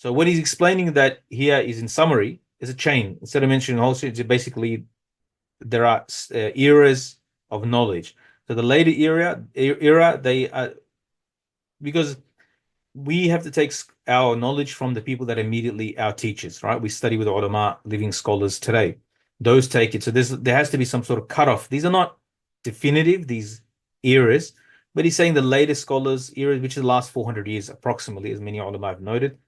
So what he's explaining that here is in summary is a chain. Instead of mentioning whole it's basically there are eras of knowledge. So the later era they because we have to take our knowledge from the people that are immediately our teachers, right? We study with ulama, living scholars today. Those take it. So there has to be some sort of cutoff. These are not definitive, these eras, but he's saying the latest scholars eras, which is the last 400 years approximately, as many ulama have noted.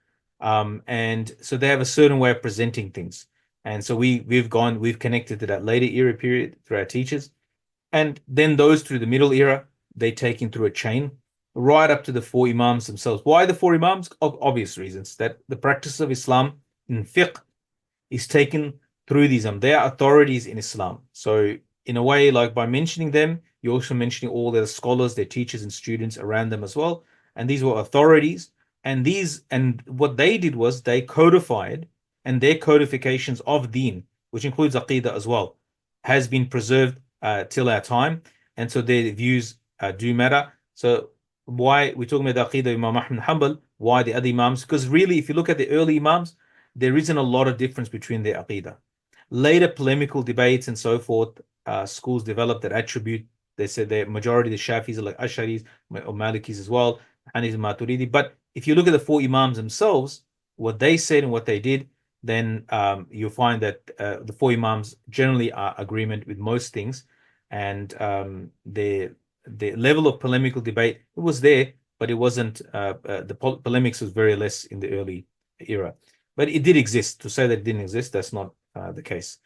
And so they have a certain way of presenting things. And so we've connected to that later era period through our teachers. And then those through the middle era, they take in through a chain right up to the four Imams themselves. Why the four Imams? Of obvious reasons, that the practice of Islam in fiqh is taken through these. They are authorities in Islam. So in a way, like by mentioning them, you're also mentioning all their scholars, their teachers and students around them as well. And these were authorities. And what they did was they codified, and their codifications of deen, which includes aqīdah as well, has been preserved till our time. And so their views do matter. So why we're talking about the aqīdah of Imam Aḥmad ibn Ḥanbal, why the other Imams? Because really, if you look at the early Imams, there isn't a lot of difference between their aqīdah. Later polemical debates and so forth, schools developed that attribute. They said the majority of the Shāfi'īs are like Ash'aris or Malikis as well, Hanifis and Maturidi. But if you look at the four Imams themselves, what they said and what they did, then you'll find that the four Imams generally are agreement with most things. And the level of polemical debate, it was there, but it wasn't, the polemics was very less in the early era. But it did exist. To say that it didn't exist, that's not the case.